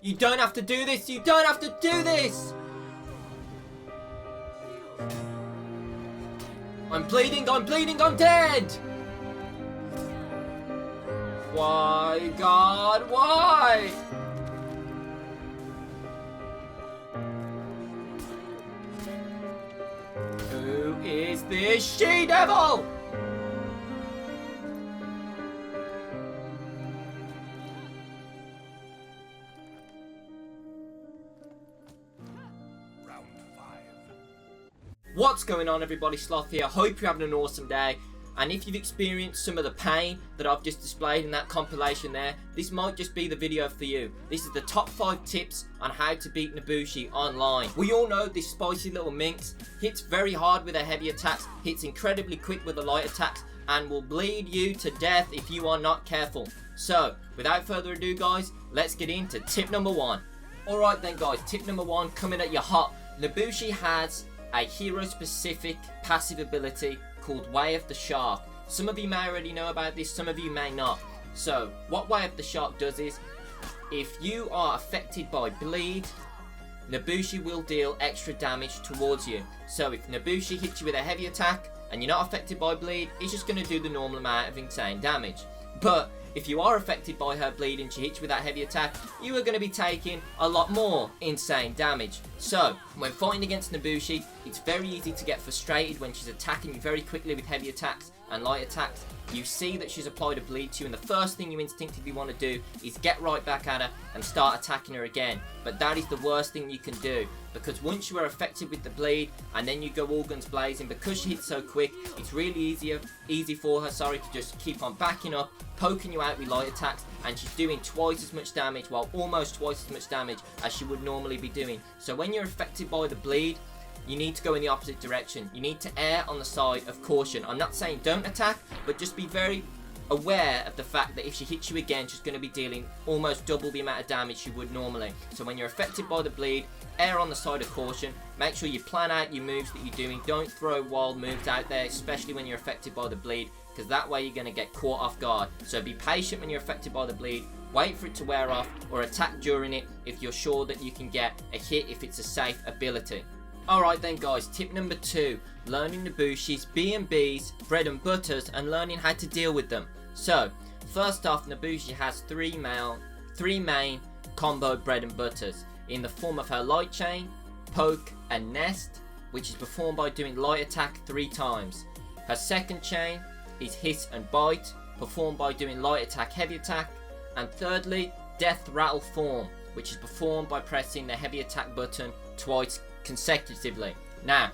You don't have to do this. You don't have to do this. I'm bleeding. I'm bleeding. I'm dead. Why, God? Why? Who is this she-devil? What's going on, everybody? Sloth here. Hope you're having an awesome day. And if you've experienced some of the pain that I've just displayed in that compilation there, this might just be the video for you. This is the top 5 tips on how to beat Nobushi online. We all know this spicy little minx hits very hard with her heavy attacks, hits incredibly quick with the light attacks, and will bleed you to death if you are not careful. So, without further ado, guys, let's get into tip number 1. Alright then, guys, tip number 1 coming at you hot. Nobushi has a hero-specific passive ability called Way of the Shark. Some of you may already know about this, some of you may not. So, what Way of the Shark does is, if you are affected by bleed, Nobushi will deal extra damage towards you. So if Nobushi hits you with a heavy attack, and you're not affected by bleed, it's just going to do the normal amount of insane damage. But if you are affected by her bleed and she hits you with that heavy attack, you are going to be taking a lot more insane damage. So, when fighting against Nobushi, it's very easy to get frustrated when she's attacking you very quickly with heavy attacks and light attacks. You see that she's applied a bleed to you, and the first thing you instinctively want to do is get right back at her and start attacking her again. But that is the worst thing you can do, because once you are affected with the bleed and then you go all guns blazing, because she hits so quick, it's really easy for her to just keep on backing up, poking you out with light attacks, and she's doing twice as much damage, well, almost twice as much damage as she would normally be doing. So when you're affected by the bleed, you need to go in the opposite direction. You need to err on the side of caution. I'm not saying don't attack, but just be very aware of the fact that if she hits you again, she's going to be dealing almost double the amount of damage she would normally. So when you're affected by the bleed, err on the side of caution. Make sure you plan out your moves that you're doing. Don't throw wild moves out there, especially when you're affected by the bleed, because that way you're going to get caught off guard. So be patient when you're affected by the bleed. Wait for it to wear off, or attack during it if you're sure that you can get a hit if it's a safe ability. Alright then, guys, tip number 2, learning Nobushi's B&Bs, bread and butters, and learning how to deal with them. So, first off, Nobushi has three main combo bread and butters, in the form of her light chain, poke, and nest, which is performed by doing light attack 3 times. Her second chain is hiss and bite, performed by doing light attack, heavy attack, and thirdly, death rattle form, which is performed by pressing the heavy attack button twice consecutively. Now,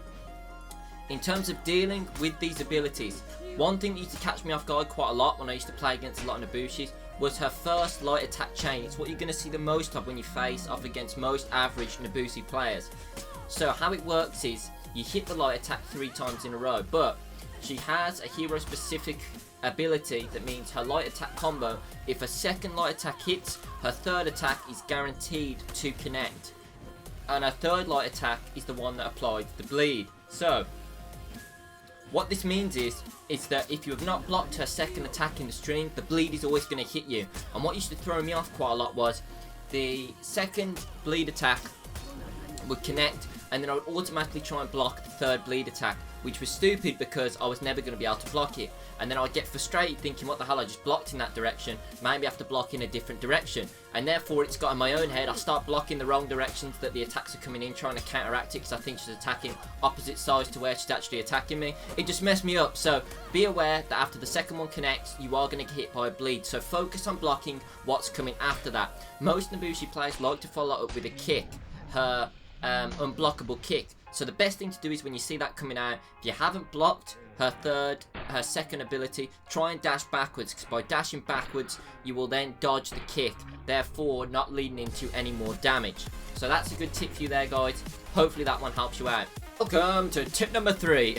in terms of dealing with these abilities, one thing that used to catch me off guard quite a lot when I used to play against a lot of Nobushis was her first light attack chain. It's what you're going to see the most of when you face off against most average Nobushi players. So how it works is, you hit the light attack 3 times in a row, but she has a hero specific ability that means her light attack combo, if a second light attack hits, her third attack is guaranteed to connect. And her third light attack is the one that applies the bleed. So, what this means is that if you have not blocked her second attack in the string, the bleed is always going to hit you. And what used to throw me off quite a lot was the second bleed attack would connect, and then I would automatically try and block the third bleed attack, which was stupid because I was never going to be able to block it. And then I'd get frustrated thinking, what the hell, I just blocked in that direction, maybe I have to block in a different direction. And therefore it's got in my own head, I start blocking the wrong directions that the attacks are coming in, trying to counteract it because I think she's attacking opposite sides to where she's actually attacking me. It just messed me up. So be aware that after the second one connects, you are going to get hit by a bleed. So focus on blocking what's coming after that. Most Nobushi players like to follow up with a kick, her unblockable kick. So the best thing to do is when you see that coming out, if you haven't blocked her second ability, try and dash backwards, because by dashing backwards you will then dodge the kick, therefore not leading into any more damage. So that's a good tip for you there, guys. Hopefully that one helps you out. Welcome to tip number 3.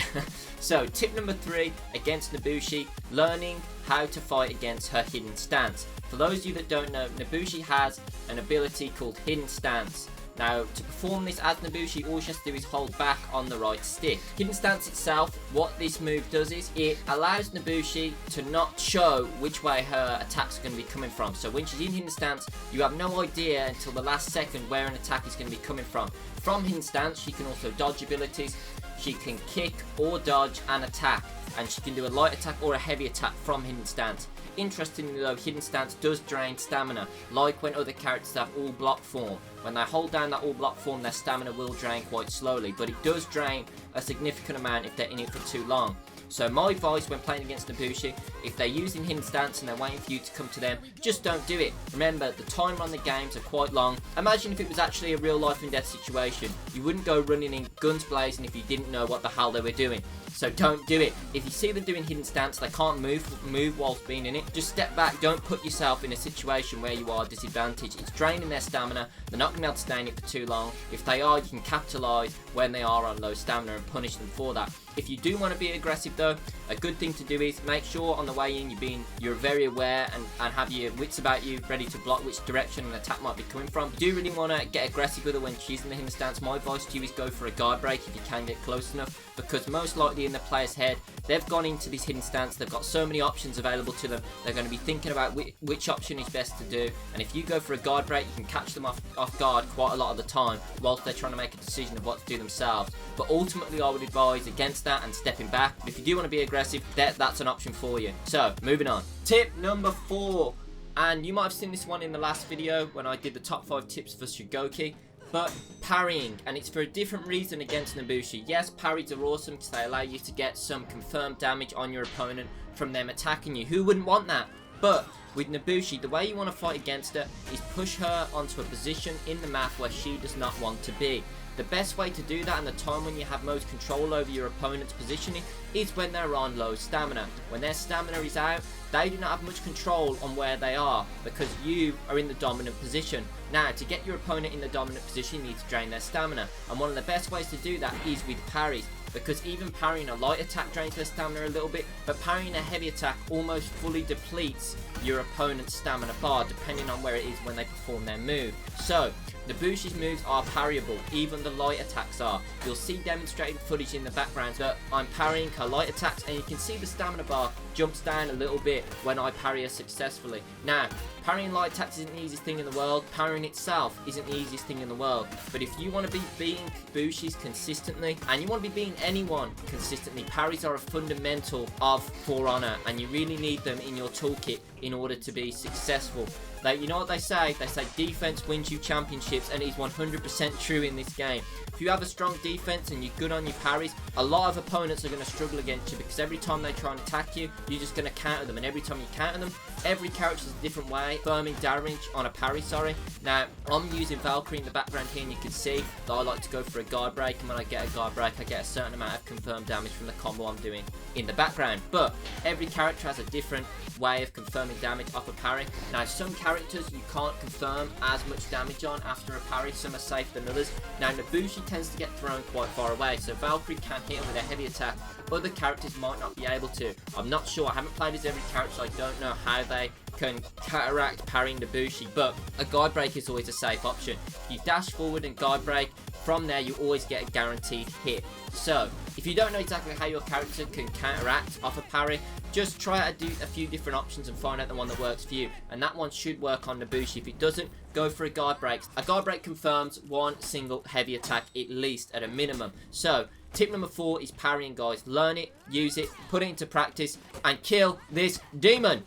So tip number 3 against Nobushi, learning how to fight against her hidden stance. For those of you that don't know, Nobushi has an ability called hidden stance, Now, to perform this as Nobushi, all she has to do is hold back on the right stick. Hidden stance itself, what this move does is it allows Nobushi to not show which way her attacks are going to be coming from. So when she's in hidden stance, you have no idea until the last second where an attack is going to be coming from. From hidden stance, she can also dodge abilities, she can kick or dodge and attack, and she can do a light attack or a heavy attack from hidden stance. Interestingly though, hidden stance does drain stamina, like when other characters have all block form. When they hold down that all block form, their stamina will drain quite slowly, but it does drain a significant amount if they're in it for too long. So my advice when playing against Nobushi, if they're using hidden stance and they're waiting for you to come to them, just don't do it. Remember, the timer on the games are quite long. Imagine if it was actually a real life and death situation. You wouldn't go running in guns blazing if you didn't know what the hell they were doing. So don't do it. If you see them doing hidden stance, they can't move whilst being in it. Just step back. Don't put yourself in a situation where you are disadvantaged. It's draining their stamina. They're not going to be able to stay in it for too long. If they are, you can capitalise when they are on low stamina and punish them for that. If you do want to be aggressive though, a good thing to do is make sure on the way in you're very aware and have your wits about you, ready to block which direction an attack might be coming from. If you do really want to get aggressive with her when she's in the hidden stance, my advice to you is go for a guard break if you can get close enough, because most likely in the player's head, they've gone into this hidden stance, they've got so many options available to them, they're going to be thinking about which option is best to do, and if you go for a guard break, you can catch them off guard quite a lot of the time whilst they're trying to make a decision of what to do themselves. But ultimately I would advise against that and stepping back. But if you do want to be aggressive, that's an option for you. So moving on. Tip number 4, and you might have seen this one in the last video when I did the top 5 tips for Shugoki, but parrying, and it's for a different reason against Nobushi. Yes, parries are awesome because they allow you to get some confirmed damage on your opponent from them attacking you. Who wouldn't want that? But with Nobushi, the way you want to fight against her is push her onto a position in the map where she does not want to be. The best way to do that and the time when you have most control over your opponent's positioning is when they're on low stamina. When their stamina is out, they do not have much control on where they are because you are in the dominant position. Now, to get your opponent in the dominant position, you need to drain their stamina. And one of the best ways to do that is with parries, because even parrying a light attack drains their stamina a little bit, but parrying a heavy attack almost fully depletes your opponent's stamina bar, depending on where it is when they perform their move. So, Nobushi's moves are parryable, even the light attacks are. You'll see demonstrated footage in the background that I'm parrying her light attacks, and you can see the stamina bar jumps down a little bit when I parry her successfully. Now, parrying light attacks isn't the easiest thing in the world. Parrying itself isn't the easiest thing in the world. But if you want to be beating Nobushi's consistently, and you want to be beating anyone consistently, parries are a fundamental of For Honor, and you really need them in your toolkit in order to be successful. Like, you know what they say? They say defense wins you championships, and it is 100% true in this game. If you have a strong defense and you're good on your parries, a lot of opponents are going to struggle against you because every time they try and attack you, you're just going to counter them, and every time you counter them, every character is a different way. Firming damage on a parry, sorry. Now, I'm using Valkyrie in the background here, and you can see that I like to go for a guard break, and when I get a guard break, I get a certain amount of confirmed damage from the combo I'm doing in the background. But every character has a different way of confirming damage off a parry. Now, some characters you can't confirm as much damage on after a parry, some are safer than others. Now, Nobushi tends to get thrown quite far away, so Valkyrie can hit him with a heavy attack. Other characters might not be able to. I'm not sure, I haven't played as every character, so I don't know how they can counteract parrying Nobushi, but a guard break is always a safe option. If you dash forward and guard break, from there you always get a guaranteed hit. So, if you don't know exactly how your character can counteract off a parry, just try to do a few different options and find out the one that works for you. And that one should work on Nobushi. If it doesn't, go for a guard break. A guard break confirms one single heavy attack at least, at a minimum. So, tip number 4 is parrying, guys. Learn it, use it, put it into practice, and kill this demon.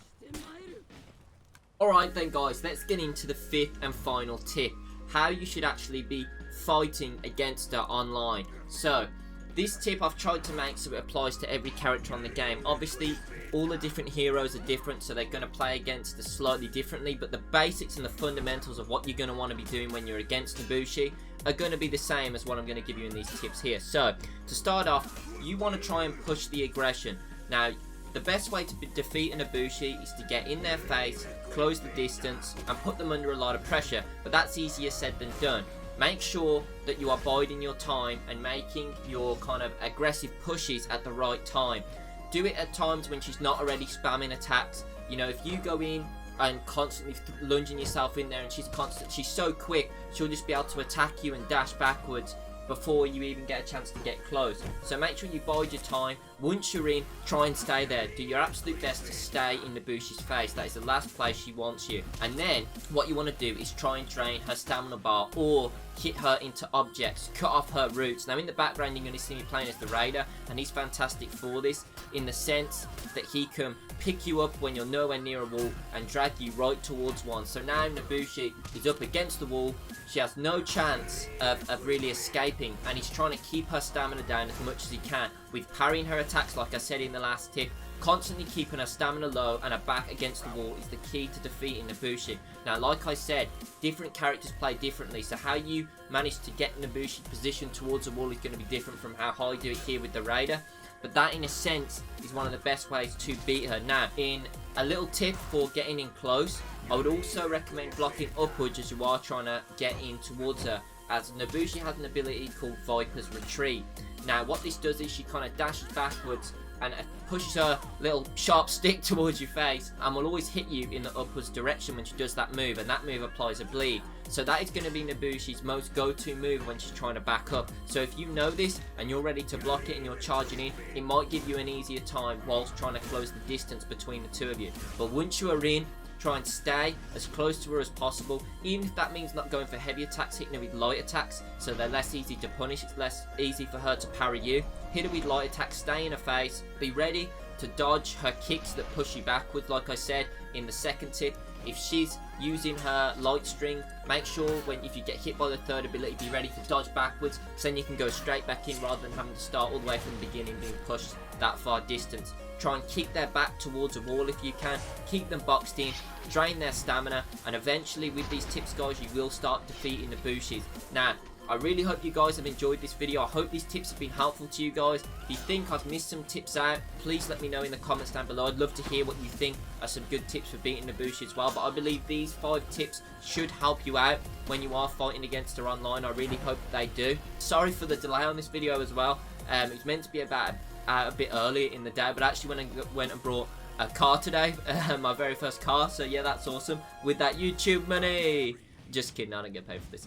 Alright then, guys, let's get into the 5th and final tip. How you should actually be fighting against her online. So, this tip I've tried to make so it applies to every character on the game. Obviously, all the different heroes are different, so they're going to play against us slightly differently, but the basics and the fundamentals of what you're going to want to be doing when you're against Nobushi are going to be the same as what I'm going to give you in these tips here. So, to start off, you want to try and push the aggression. Now, the best way to defeat a Nobushi is to get in their face, close the distance, and put them under a lot of pressure, but that's easier said than done. Make sure that you are biding your time and making your kind of aggressive pushes at the right time. Do it at times when she's not already spamming attacks. You know, if you go in and constantly lunging yourself in there, and she's so quick, she'll just be able to attack you and dash backwards before you even get a chance to get close. So make sure you bide your time. Once you're in, try and stay there. Do your absolute best to stay in Nobushi's face. That is the last place she wants you. And then what you want to do is try and drain her stamina bar or hit her into objects, cut off her roots. Now in the background you're going to see me playing as the Raider, and he's fantastic for this in the sense that he can pick you up when you're nowhere near a wall and drag you right towards one. So now Nobushi is up against the wall, she has no chance of really escaping, and he's trying to keep her stamina down as much as he can with parrying her attacks, like I said in the last tip. Constantly keeping her stamina low and her back against the wall is the key to defeating Nobushi. Now, like I said, different characters play differently, so how you manage to get Nobushi positioned towards the wall is going to be different from how I do it here with the Raider. But that, in a sense, is one of the best ways to beat her. Now, in a little tip for getting in close, I would also recommend blocking upwards as you are trying to get in towards her, as Nobushi has an ability called Viper's Retreat. Now, what this does is she kind of dashes backwards and pushes her little sharp stick towards your face, and will always hit you in the upwards direction when she does that move, and that move applies a bleed. So that is going to be Nobushi's most go-to move when she's trying to back up. So if you know this and you're ready to block it and you're charging in, it might give you an easier time whilst trying to close the distance between the two of you. But once you are in, try and stay as close to her as possible, even if that means not going for heavy attacks, hitting her with light attacks so they're less easy to punish. It's less easy for her to parry you. Hit her with light attacks, stay in her face, be ready to dodge her kicks that push you backwards, like I said in the second tip. If she's using her light string, make sure if you get hit by the third ability, be ready to dodge backwards, because then you can go straight back in rather than having to start all the way from the beginning, being pushed that far distance. Try and keep their back towards a wall if you can, keep them boxed in, drain their stamina, and eventually with these tips, guys, you will start defeating the Bushis. Now, I really hope you guys have enjoyed this video. I hope these tips have been helpful to you guys. If you think I've missed some tips out, please let me know in the comments down below. I'd love to hear what you think are some good tips for beating Nobushi as well. But I believe these 5 tips should help you out when you are fighting against her online. I really hope they do. Sorry for the delay on this video as well. It was meant to be about a bit earlier in the day, but actually when I went and brought a car today, my very first car, so yeah, that's awesome, with that YouTube money. Just kidding, I don't get paid for this.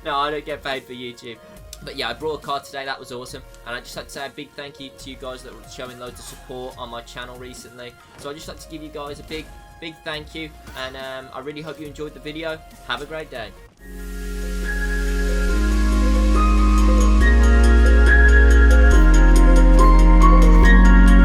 No, I don't get paid for YouTube. But yeah, I brought a car today, that was awesome. And I'd just like to say a big thank you to you guys that were showing loads of support on my channel recently. So I'd just like to give you guys a big thank you. And I really hope you enjoyed the video. Have a great day.